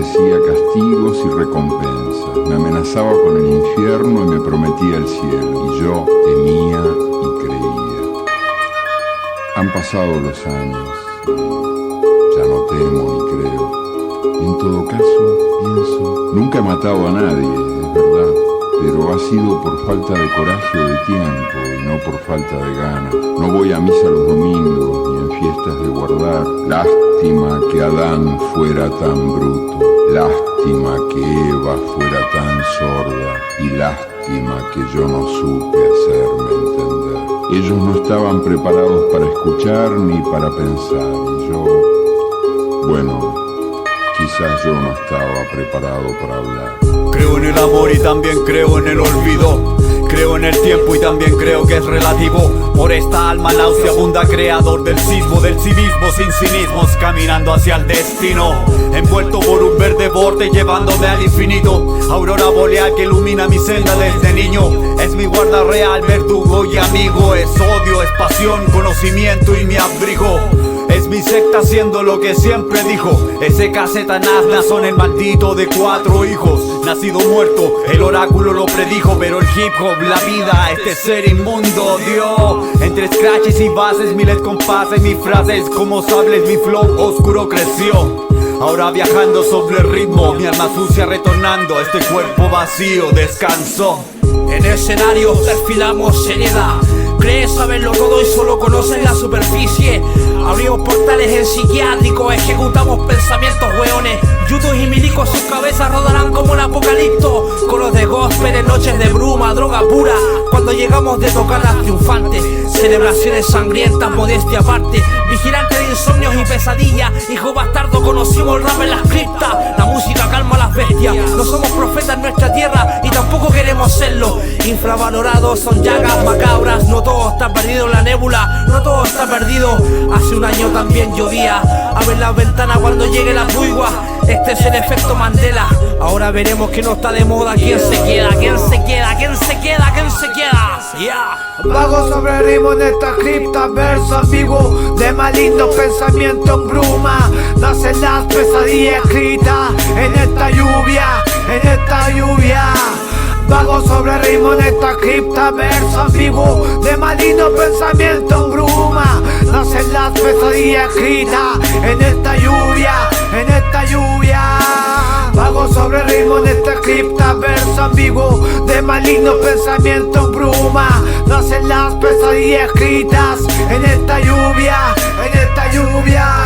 ofrecía castigos y recompensas, me amenazaba con el infierno y me prometía el cielo, y yo temía y creía. Han pasado los años, ya no temo ni creo. Y en todo caso, pienso, nunca he matado a nadie, es verdad, pero ha sido por falta de coraje o de tiempo y no por falta de ganas. No voy a misa los domingos ni en fiestas de guardar. Lástima que Adán fuera tan bruto, lástima que Eva fuera tan sorda y lástima que yo no supe hacerme entender. Ellos no estaban preparados para escuchar ni para pensar y yo, bueno, quizás yo no estaba preparado para hablar. Creo en el amor y también creo en el olvido. Creo en el tiempo y también creo que es relativo. Por esta alma nauseabunda, creador del sismo, del civismo sin cinismos, caminando hacia el destino. Envuelto por un verde borde, llevándome al infinito. Aurora boreal que ilumina mi senda desde niño. Es mi guarda real, verdugo y amigo. Es odio, es pasión, conocimiento y mi abrigo. Es mi secta haciendo lo que siempre dijo. Ese Satanás son el maldito de 4 hijos. Nacido muerto, el oráculo lo predijo. Pero el hip hop, la vida, este ser inmundo dio. Entre scratches y bases, miles compases, mis frases como sables, mi flow oscuro creció. Ahora viajando sobre el ritmo, mi alma sucia retornando, este cuerpo vacío descansó. En escenario perfilamos seriedad. Crees saberlo todo y solo conoces la superficie. Abrimos portales en psiquiátricos, ejecutamos pensamientos hueones. Yutos y milicos sus cabezas rodarán como el apocalipto. Coros de gospel en noches de bruma, droga pura. Cuando llegamos de tocar las triunfantes, celebraciones sangrientas, modestia aparte. Vigilante de insomnios y pesadillas, hijo bastardo conocimos el rap en las criptas. La música calma a las bestias, no somos profetas en nuestra tierra y tampoco queremos serlo. Infravalorados son llagas macabras, no todo está perdido en la nébula, no todo está perdido. Hace un año también llovía, abre la ventana cuando llegue la truigua. Este es el efecto Mandela. Ahora veremos que no está de moda. ¿Quién se queda? ¿Quién se queda? ¿Quién se queda? ¿Quién se queda? Yeah. Vago sobre ritmo en esta cripta, verso ambiguo de malignos pensamientos en bruma. Nacen las pesadillas escritas en esta lluvia, en esta lluvia. Vago sobre ritmo en esta cripta, verso ambiguo de malignos pensamientos en bruma. Nacen las pesadillas escritas en esta lluvia, en esta lluvia. Vago sobre ritmo en esta cripta, verso ambiguo de malignos pensamientos en bruma. Nacen las pesadillas escritas en esta lluvia, en esta lluvia.